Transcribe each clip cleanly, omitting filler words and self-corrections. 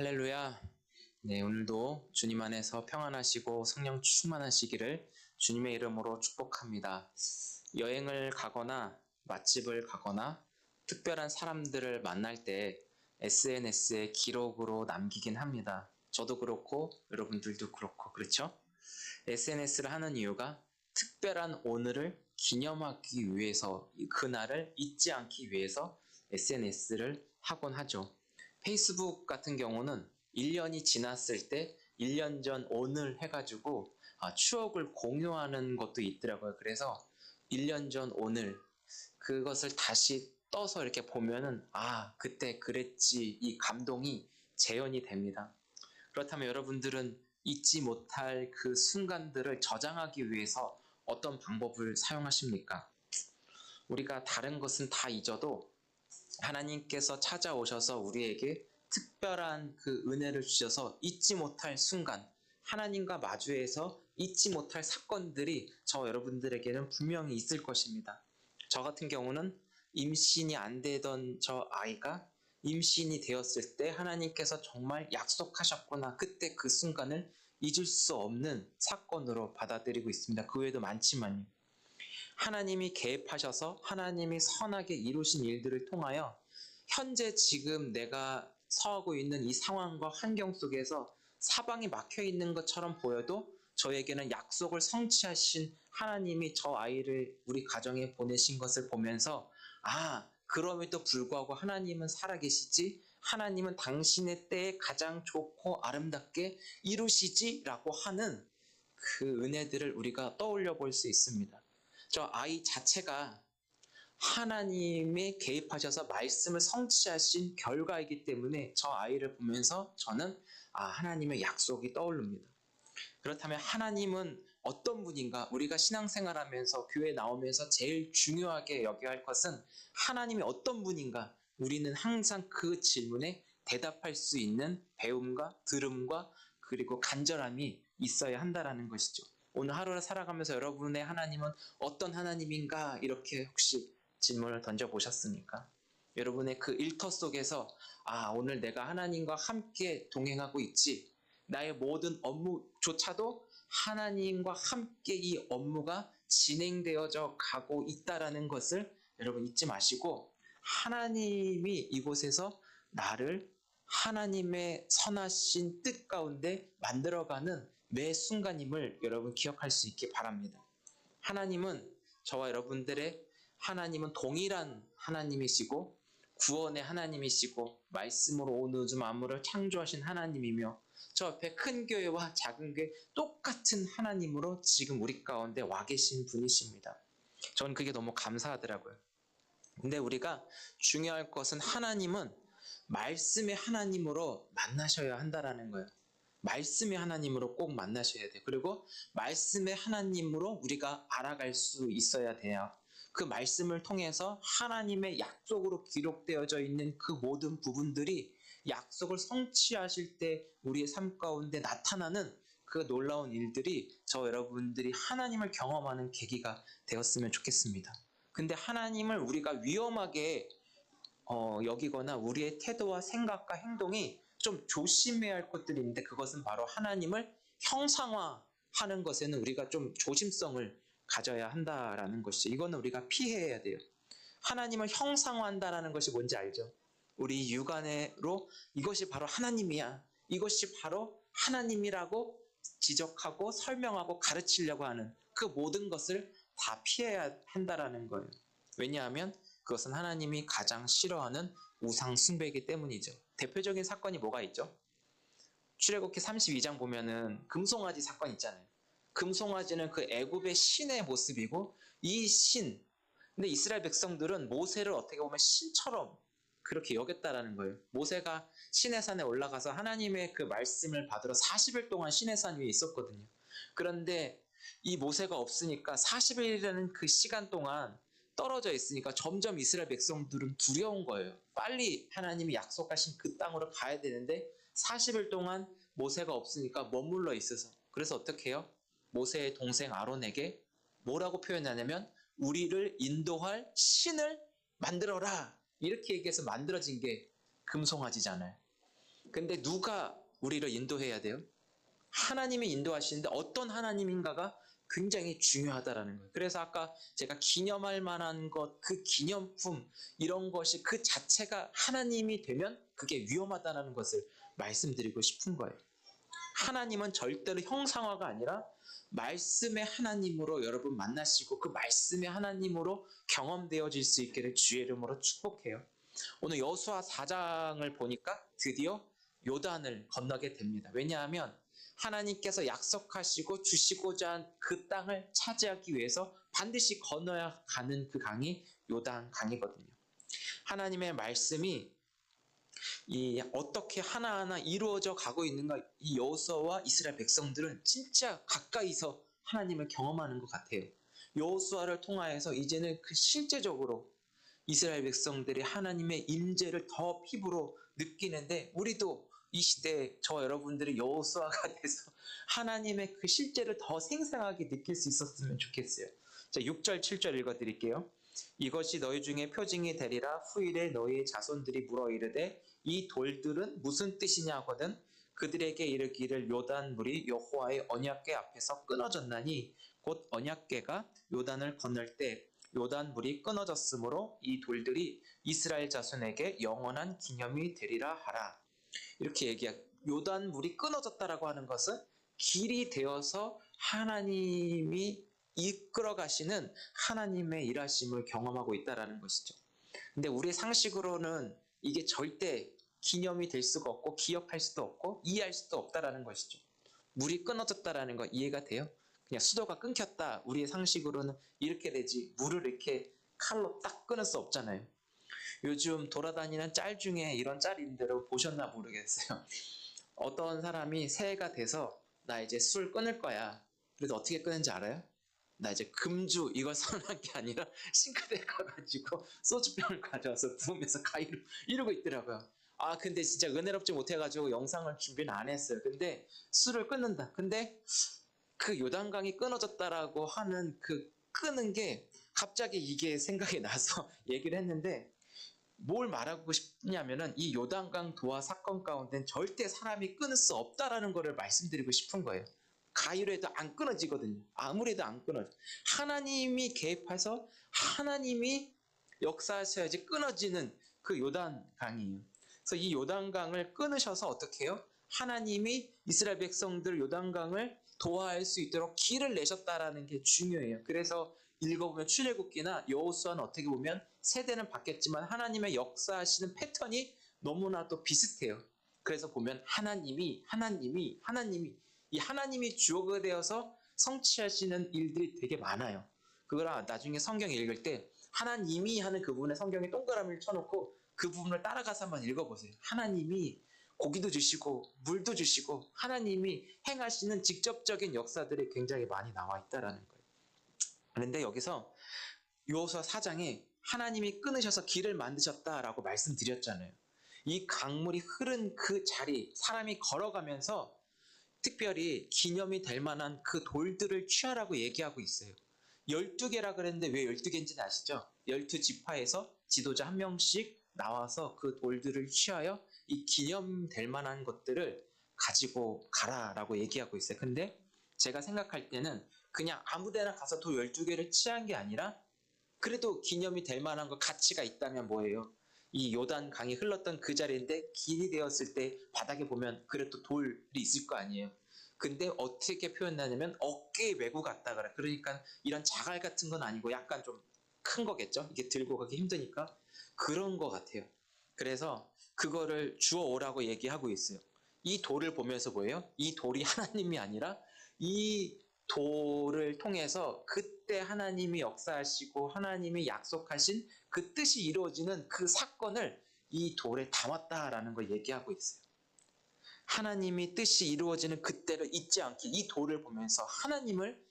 할렐루야. 네, 오늘도 주님 안에서 평안하시고 성령 충만하시기를 주님의 이름으로 축복합니다. 여행을 가거나 맛집을 가거나 특별한 사람들을 만날 때 SNS에 기록으로 남기긴 합니다. 저도 그렇고 여러분들도 그렇고 그렇죠? SNS를 하는 이유가 특별한 오늘을 기념하기 위해서, 그날을 잊지 않기 위해서 SNS를 하곤 하죠. 페이스북 같은 경우는 1년이 지났을 때 1년 전 오늘 해가지고 추억을 공유하는 것도 있더라고요. 그래서 1년 전 오늘 그것을 다시 떠서 이렇게 보면은 그때 그랬지, 이 감동이 재현이 됩니다. 그렇다면 여러분들은 잊지 못할 그 순간들을 저장하기 위해서 어떤 방법을 사용하십니까? 우리가 다른 것은 다 잊어도 하나님께서 찾아오셔서 우리에게 특별한 그 은혜를 주셔서 잊지 못할 순간, 하나님과 마주해서 잊지 못할 사건들이 저 여러분들에게는 분명히 있을 것입니다. 저 같은 경우는 임신이 안 되던 저 아이가 임신이 되었을 때 하나님께서 정말 약속하셨구나, 그때 그 순간을 잊을 수 없는 사건으로 받아들이고 있습니다. 그 외에도 많지만요. 하나님이 개입하셔서 하나님이 선하게 이루신 일들을 통하여 현재 지금 내가 서하고 있는 이 상황과 환경 속에서 사방이 막혀 있는 것처럼 보여도 저에게는 약속을 성취하신 하나님이 저 아이를 우리 가정에 보내신 것을 보면서 그럼에도 불구하고 하나님은 살아계시지, 하나님은 당신의 때에 가장 좋고 아름답게 이루시지 라고 하는 그 은혜들을 우리가 떠올려 볼 수 있습니다. 저 아이 자체가 하나님이 개입하셔서 말씀을 성취하신 결과이기 때문에 저 아이를 보면서 저는 하나님의 약속이 떠오릅니다. 그렇다면 하나님은 어떤 분인가? 우리가 신앙생활하면서 교회 나오면서 제일 중요하게 여겨야 할 것은 하나님이 어떤 분인가? 우리는 항상 그 질문에 대답할 수 있는 배움과 들음과 그리고 간절함이 있어야 한다는 것이죠. 오늘 하루를 살아가면서 여러분의 하나님은 어떤 하나님인가? 이렇게 혹시 질문을 던져보셨습니까? 여러분의 그 일터 속에서 오늘 내가 하나님과 함께 동행하고 있지, 나의 모든 업무조차도 하나님과 함께 이 업무가 진행되어져 가고 있다라는 것을 여러분 잊지 마시고, 하나님이 이곳에서 나를 하나님의 선하신 뜻 가운데 만들어가는 매 순간임을 여러분 기억할 수 있기 바랍니다. 하나님은 저와 여러분들의 하나님은 동일한 하나님이시고 구원의 하나님이시고 말씀으로 온 우주 만물을 창조하신 하나님이며 저 옆에 큰 교회와 작은 교회 똑같은 하나님으로 지금 우리 가운데 와 계신 분이십니다. 저는 그게 너무 감사하더라고요. 근데 우리가 중요할 것은 하나님은 말씀의 하나님으로 만나셔야 한다는 거예요. 말씀의 하나님으로 꼭 만나셔야 돼요. 그리고 말씀의 하나님으로 우리가 알아갈 수 있어야 돼요. 그 말씀을 통해서 하나님의 약속으로 기록되어져 있는 그 모든 부분들이 약속을 성취하실 때 우리의 삶 가운데 나타나는 그 놀라운 일들이 저 여러분들이 하나님을 경험하는 계기가 되었으면 좋겠습니다. 근데 하나님을 우리가 위험하게 여기거나 우리의 태도와 생각과 행동이 좀 조심해야 할 것들이 있는데, 그것은 바로 하나님을 형상화하는 것에는 우리가 좀 조심성을 가져야 한다라는 것이죠. 이거는 우리가 피해야 돼요. 하나님을 형상화한다라는 것이 뭔지 알죠? 우리 육안으로 이것이 바로 하나님이야, 이것이 바로 하나님이라고 지적하고 설명하고 가르치려고 하는 그 모든 것을 다 피해야 한다라는 거예요. 왜냐하면 그것은 하나님이 가장 싫어하는 우상 숭배이기 때문이죠. 대표적인 사건이 뭐가 있죠? 출애굽기 32장 보면은 금송아지 사건 있잖아요. 금송아지는 그 애굽의 신의 모습이고, 이 신, 근데 이스라엘 백성들은 모세를 어떻게 보면 신처럼 그렇게 여겼다라는 거예요. 모세가 시내산에 올라가서 하나님의 그 말씀을 받으러 40일 동안 시내산 위에 있었거든요. 그런데 이 모세가 없으니까 40일이라는 그 시간 동안 떨어져 있으니까 점점 이스라엘 백성들은 두려운 거예요. 빨리 하나님이 약속하신 그 땅으로 가야 되는데 40일 동안 모세가 없으니까 머물러 있어서, 그래서 어떻게 해요? 모세의 동생 아론에게 뭐라고 표현하냐면 우리를 인도할 신을 만들어라, 이렇게 얘기해서 만들어진 게 금송아지잖아요. 근데 누가 우리를 인도해야 돼요? 하나님이 인도하시는데 어떤 하나님인가가 굉장히 중요하다라는 거예요. 그래서 아까 제가 기념할 만한 것, 그 기념품 이런 것이 그 자체가 하나님이 되면 그게 위험하다는 것을 말씀드리고 싶은 거예요. 하나님은 절대로 형상화가 아니라 말씀의 하나님으로 여러분 만나시고 그 말씀의 하나님으로 경험되어질 수 있기를 주의 이름으로 축복해요. 오늘 여호수아 4장을 보니까 드디어 요단을 건너게 됩니다. 왜냐하면 하나님께서 약속하시고 주시고자 한 그 땅을 차지하기 위해서 반드시 건너야 가는 그 강이 요단 강이거든요. 하나님의 말씀이 어떻게 하나하나 이루어져 가고 있는가, 이 여호수아와 이스라엘 백성들은 진짜 가까이서 하나님을 경험하는 것 같아요. 여호수아를 통하여서 이제는 그 실제적으로 이스라엘 백성들이 하나님의 임재를 더 피부로 느끼는데, 우리도 이 시대에 저 여러분들이 여호수아가 돼서 하나님의 그 실제를 더 생생하게 느낄 수 있었으면 좋겠어요. 자, 6절 7절 읽어드릴게요. 이것이 너희 중에 표징이 되리라. 후일에 너희의 자손들이 물어 이르되 이 돌들은 무슨 뜻이냐 하거든 그들에게 이르기를 요단물이 여호와의 언약궤 앞에서 끊어졌나니 곧 언약궤가 요단을 건널 때 요단물이 끊어졌으므로 이 돌들이 이스라엘 자손에게 영원한 기념이 되리라 하라. 이렇게 얘기해. 요단물이 끊어졌다라고 하는 것은 길이 되어서 하나님이 이끌어 가시는 하나님의 일하심을 경험하고 있다라는 것이죠. 근데 우리 상식으로는 이게 절대 기념이 될 수가 없고 기억할 수도 없고 이해할 수도 없다라는 것이죠. 물이 끊어졌다라는 거 이해가 돼요? 그냥 수도가 끊겼다. 우리의 상식으로는 이렇게 되지. 물을 이렇게 칼로 딱 끊을 수 없잖아요. 요즘 돌아다니는 짤 중에 이런 짤 있는 대로 보셨나 모르겠어요. 어떤 사람이 새해가 돼서 나 이제 술 끊을 거야. 그래서 어떻게 끊는지 알아요? 나 이제 금주 이걸 선언한 게 아니라 싱크대에 가가지고 소주병을 가져와서 부으면서 가위로 이러고 있더라고요. 아 근데 진짜 은혜롭지 못해가지고 영상을 준비는 안 했어요. 근데 술을 끊는다. 근데 그 요단강이 끊어졌다라고 하는 그 끄는 게 갑자기 이게 생각이 나서 얘기를 했는데, 뭘 말하고 싶냐면은 이 요단강 도화 사건 가운데는 절대 사람이 끊을 수 없다라는 것을 말씀드리고 싶은 거예요. 가위로 해도 안 끊어지거든요. 아무리 해도 안 끊어져. 하나님이 개입해서 하나님이 역사하셔야지 끊어지는 그 요단강이에요. 그래서 이 요단강을 끊으셔서 어떻게 해요? 하나님이 이스라엘 백성들 요단강을 도화할 수 있도록 길을 내셨다라는 게 중요해요. 그래서 읽어보면 출애굽기나 여호수아는 어떻게 보면 세대는 바뀌었지만 하나님의 역사하시는 패턴이 너무나도 비슷해요. 그래서 보면 하나님이 이 하나님이 주어가 되어서 성취하시는 일들이 되게 많아요. 그거랑 나중에 성경 읽을 때 하나님이 하는 그 부분에 성경에 동그라미를 쳐놓고 그 부분을 따라가서 한번 읽어보세요. 하나님이 고기도 주시고 물도 주시고 하나님이 행하시는 직접적인 역사들이 굉장히 많이 나와 있다라는 거예요. 그런데 여기서 여호수아 4장에 하나님이 끊으셔서 길을 만드셨다라고 말씀드렸잖아요. 이 강물이 흐른 그 자리, 사람이 걸어가면서 특별히 기념이 될 만한 그 돌들을 취하라고 얘기하고 있어요. 12개라 그랬는데 왜 12개인지는 아시죠? 12지파에서 지도자 한 명씩 나와서 그 돌들을 취하여 이 기념될 만한 것들을 가지고 가라라고 얘기하고 있어요. 근데 제가 생각할 때는 그냥 아무데나 가서 돌 12개를 취한 게 아니라 그래도 기념이 될 만한 거 가치가 있다면 뭐예요? 이 요단 강이 흘렀던 그 자리인데 길이 되었을 때 바닥에 보면 그래도 돌이 있을 거 아니에요. 근데 어떻게 표현하냐면 어깨에 메고 갔다 그래. 그러니까 이런 자갈 같은 건 아니고 약간 좀 큰 거겠죠. 이게 들고 가기 힘드니까 그런 거 같아요. 그래서 그거를 주워 오라고 얘기하고 있어요. 이 돌을 보면서 뭐예요? 이 돌이 하나님이 아니라 이 돌을 통해서 그때 하나님이 역사하시고 하나님이 약속하신 그 뜻이 이루어지는 그 사건을 이 돌에 담았다라는 걸 얘기하고 있어요. 하나님이 뜻이 이루어지는 그때를 잊지 않게 이 돌을 보면서 하나님을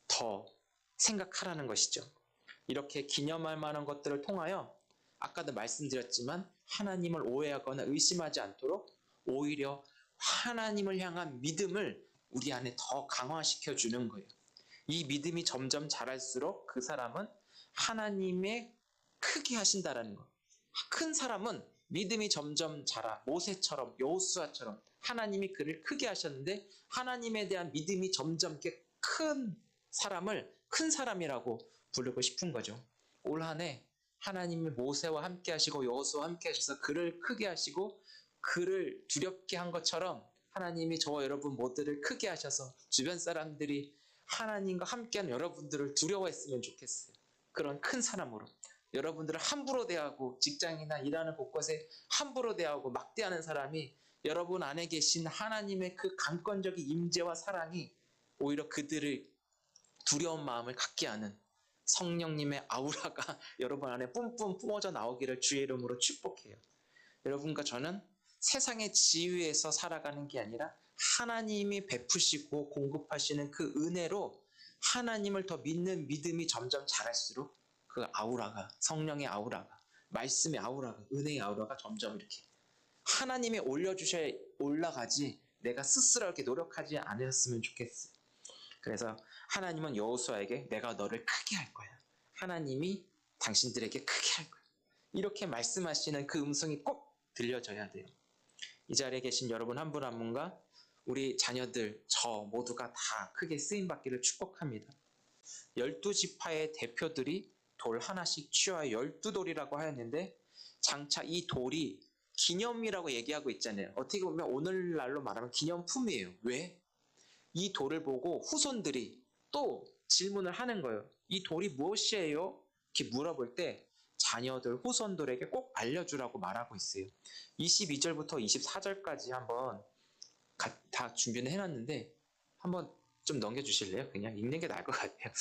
더 생각하라는 것이죠. 이렇게 기념할 만한 것들을 통하여 아까도 말씀드렸지만 하나님을 오해하거나 의심하지 않도록 오히려 하나님을 향한 믿음을 우리 안에 더 강화시켜 주는 거예요. 이 믿음이 점점 자랄수록 그 사람은 하나님의 크게 하신다라는 거. 큰 사람은 믿음이 점점 자라. 모세처럼, 여호수아처럼 하나님이 그를 크게 하셨는데 하나님에 대한 믿음이 점점 이렇게 큰 사람을 큰 사람이라고 부르고 싶은 거죠. 올 한 해 하나님이 모세와 함께 하시고 여호수아와 함께 하셔서 그를 크게 하시고 그를 두렵게 한 것처럼 하나님이 저와 여러분 모두를 크게 하셔서 주변 사람들이 하나님과 함께하는 여러분들을 두려워했으면 좋겠어요. 그런 큰 사람으로. 여러분들을 함부로 대하고 직장이나 일하는 곳곳에 함부로 대하고 막대하는 사람이 여러분 안에 계신 하나님의 그 강권적인 임재와 사랑이 오히려 그들을 두려운 마음을 갖게 하는 성령님의 아우라가 여러분 안에 뿜뿜 뿜어져 나오기를 주의 이름으로 축복해요. 여러분과 저는 세상의 지위에서 살아가는 게 아니라 하나님이 베푸시고 공급하시는 그 은혜로 하나님을 더 믿는 믿음이 점점 자랄수록 그 아우라가, 성령의 아우라가, 말씀의 아우라가, 은혜의 아우라가 점점 이렇게 하나님이 올려주셔야 올라가지 내가 스스로 이렇게 노력하지 않았으면 좋겠어요. 그래서 하나님은 여호수아에게 내가 너를 크게 할 거야. 하나님이 당신들에게 크게 할 거야. 이렇게 말씀하시는 그 음성이 꼭 들려져야 돼요. 이 자리에 계신 여러분 한 분 한 분과 우리 자녀들, 저 모두가 다 크게 쓰임받기를 축복합니다. 12지파의 대표들이 돌 하나씩 취하여 12돌이라고 하였는데 장차 이 돌이 기념이라고 얘기하고 있잖아요. 어떻게 보면 오늘날로 말하면 기념품이에요. 왜? 이 돌을 보고 후손들이 또 질문을 하는 거예요. 이 돌이 무엇이에요? 이렇게 물어볼 때 자녀들, 후손들에게 꼭 알려주라고 말하고 있어요. 22절부터 24절까지 한번 다 준비는 해놨는데 한번 좀 넘겨주실래요? 그냥 읽는 게 나을 것 같아요.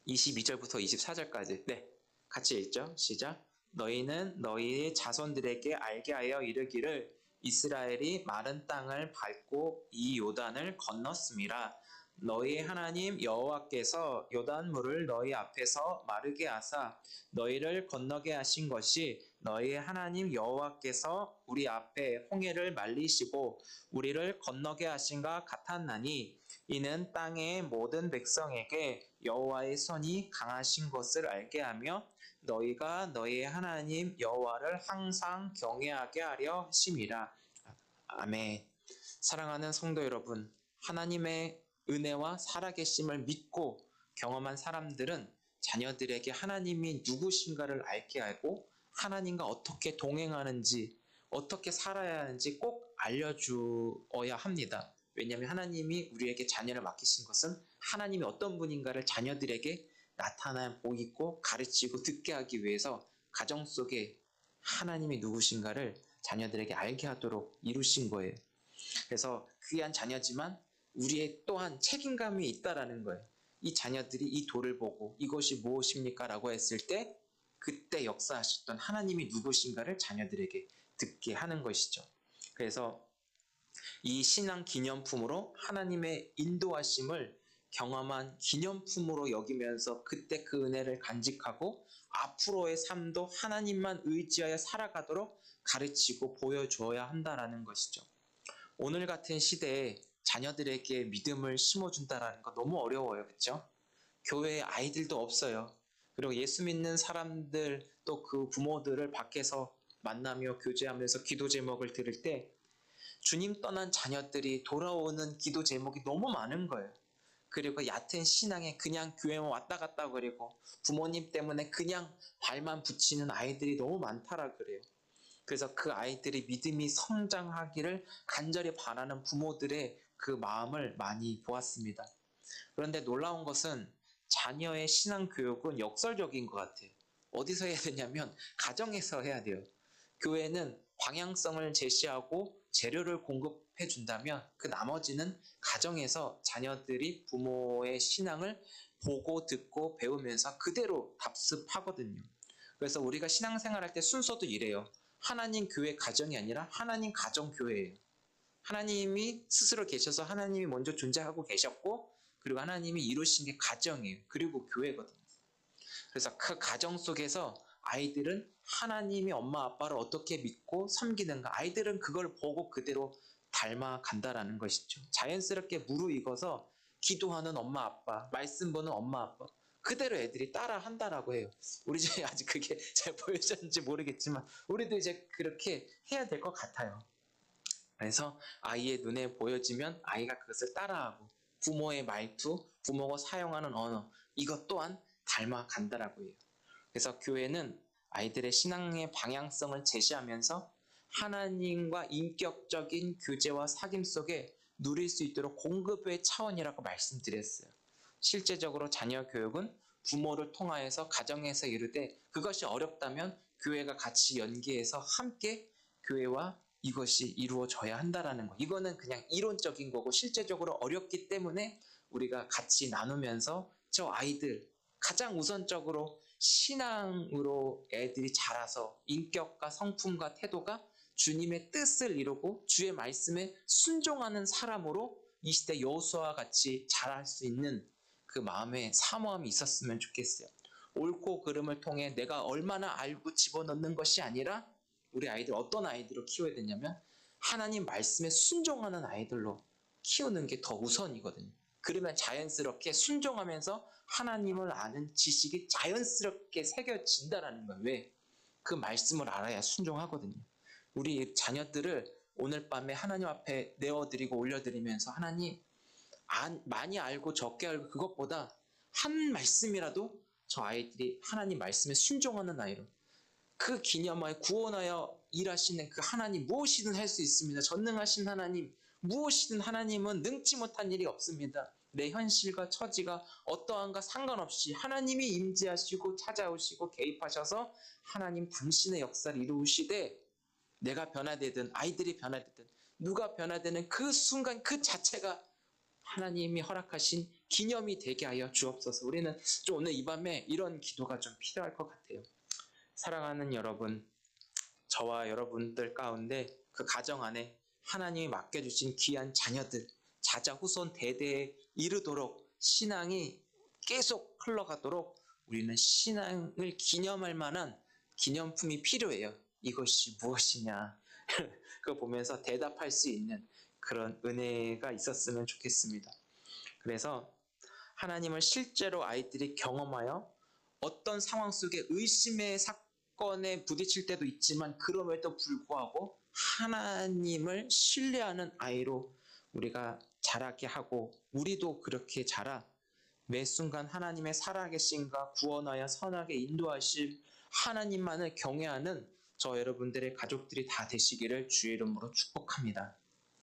22절부터 24절까지 네, 같이 읽죠. 시작. 너희는 너희의 자손들에게 알게 하여 이르기를 이스라엘이 마른 땅을 밟고 이 요단을 건넜음이라. 너희 하나님 여호와께서 요단물을 너희 앞에서 마르게 하사 너희를 건너게 하신 것이 너희 하나님 여호와께서 우리 앞에 홍해를 말리시고 우리를 건너게 하신가 같았나니 이는 땅의 모든 백성에게 여호와의 손이 강하신 것을 알게 하며 너희가 너희 하나님 여호와를 항상 경외하게 하려 하심이라. 아멘. 사랑하는 성도 여러분, 하나님의 은혜와 살아계심을 믿고 경험한 사람들은 자녀들에게 하나님이 누구신가를 알게 하고 하나님과 어떻게 동행하는지, 어떻게 살아야 하는지 꼭 알려주어야 합니다. 왜냐하면 하나님이 우리에게 자녀를 맡기신 것은 하나님이 어떤 분인가를 자녀들에게 나타나 보이고 가르치고 듣게 하기 위해서 가정 속에 하나님이 누구신가를 자녀들에게 알게 하도록 이루신 거예요. 그래서 귀한 자녀지만 우리의 또한 책임감이 있다라는 거예요. 이 자녀들이 이 돌을 보고 이것이 무엇입니까? 라고 했을 때 그때 역사하셨던 하나님이 누구신가를 자녀들에게 듣게 하는 것이죠. 그래서 이 신앙 기념품으로 하나님의 인도하심을 경험한 기념품으로 여기면서 그때 그 은혜를 간직하고 앞으로의 삶도 하나님만 의지하여 살아가도록 가르치고 보여줘야 한다라는 것이죠. 오늘 같은 시대에 자녀들에게 믿음을 심어준다라는 거 너무 어려워요. 그렇죠? 교회에 아이들도 없어요. 그리고 예수 믿는 사람들 또 그 부모들을 밖에서 만나며 교제하면서 기도 제목을 들을 때 주님 떠난 자녀들이 돌아오는 기도 제목이 너무 많은 거예요. 그리고 얕은 신앙에 그냥 교회만 왔다 갔다 그리고 부모님 때문에 그냥 발만 붙이는 아이들이 너무 많다라 그래요. 그래서 그 아이들이 믿음이 성장하기를 간절히 바라는 부모들의 그 마음을 많이 보았습니다. 그런데 놀라운 것은 자녀의 신앙 교육은 역설적인 것 같아요. 어디서 해야 되냐면 가정에서 해야 돼요. 교회는 방향성을 제시하고 재료를 공급해 준다면 그 나머지는 가정에서 자녀들이 부모의 신앙을 보고 듣고 배우면서 그대로 답습하거든요. 그래서 우리가 신앙생활할 때 순서도 이래요. 하나님 교회 가정이 아니라 하나님 가정 교회예요. 하나님이 스스로 계셔서 하나님이 먼저 존재하고 계셨고 그리고 하나님이 이루신 게 가정이에요. 그리고 교회거든요. 그래서 그 가정 속에서 아이들은 하나님이 엄마 아빠를 어떻게 믿고 섬기는가 아이들은 그걸 보고 그대로 닮아간다라는 것이죠. 자연스럽게 무르익어서 기도하는 엄마 아빠, 말씀 보는 엄마 아빠 그대로 애들이 따라 한다라고 해요. 우리 집에 아직 그게 잘 보여졌는지 모르겠지만 우리도 이제 그렇게 해야 될 것 같아요. 그래서 아이의 눈에 보여지면 아이가 그것을 따라하고 부모의 말투, 부모가 사용하는 언어 이것 또한 닮아간다라고 해요. 그래서 교회는 아이들의 신앙의 방향성을 제시하면서 하나님과 인격적인 교제와 사귐 속에 누릴 수 있도록 공급의 차원이라고 말씀드렸어요. 실제적으로 자녀 교육은 부모를 통하여서 가정에서 이루되 그것이 어렵다면 교회가 같이 연계해서 함께 교회와 이것이 이루어져야 한다라는 거. 이거는 그냥 이론적인 거고 실제적으로 어렵기 때문에 우리가 같이 나누면서 저 아이들 가장 우선적으로 신앙으로 애들이 자라서 인격과 성품과 태도가 주님의 뜻을 이루고 주의 말씀에 순종하는 사람으로 이 시대 여호수아와 같이 자랄 수 있는 그 마음의 사모함이 있었으면 좋겠어요. 옳고 그름을 통해 내가 얼마나 알고 집어넣는 것이 아니라 우리 아이들 어떤 아이들로 키워야 되냐면 하나님 말씀에 순종하는 아이들로 키우는 게 더 우선이거든요. 그러면 자연스럽게 순종하면서 하나님을 아는 지식이 자연스럽게 새겨진다라는 거예요. 왜? 그 말씀을 알아야 순종하거든요. 우리 자녀들을 오늘 밤에 하나님 앞에 내어드리고 올려드리면서 하나님 많이 알고 적게 알고 그것보다 한 말씀이라도 저 아이들이 하나님 말씀에 순종하는 아이로 그 기념하여 구원하여 일하시는 그 하나님 무엇이든 할 수 있습니다. 전능하신 하나님 무엇이든 하나님은 능치 못한 일이 없습니다. 내 현실과 처지가 어떠한가 상관없이 하나님이 임재하시고 찾아오시고 개입하셔서 하나님 당신의 역사를 이루시되 내가 변화되든 아이들이 변화되든 누가 변화되는 그 순간 그 자체가 하나님이 허락하신 기념이 되게 하여 주옵소서. 우리는 좀 오늘 이 밤에 이런 기도가 좀 필요할 것 같아요. 사랑하는 여러분, 저와 여러분들 가운데 그 가정 안에 하나님이 맡겨주신 귀한 자녀들, 자자후손 대대에 이르도록 신앙이 계속 흘러가도록 우리는 신앙을 기념할 만한 기념품이 필요해요. 이것이 무엇이냐? 그거 보면서 대답할 수 있는 그런 은혜가 있었으면 좋겠습니다. 그래서 하나님을 실제로 아이들이 경험하여 어떤 상황 속에 의심의 사건에 부딪힐 때도 있지만 그럼에도 불구하고 하나님을 신뢰하는 아이로 우리가 자라게 하고 우리도 그렇게 자라 매 순간 하나님의 살아계심과 구원하여 선하게 인도하실 하나님만을 경외하는 저 여러분들의 가족들이 다 되시기를 주의 이름으로 축복합니다.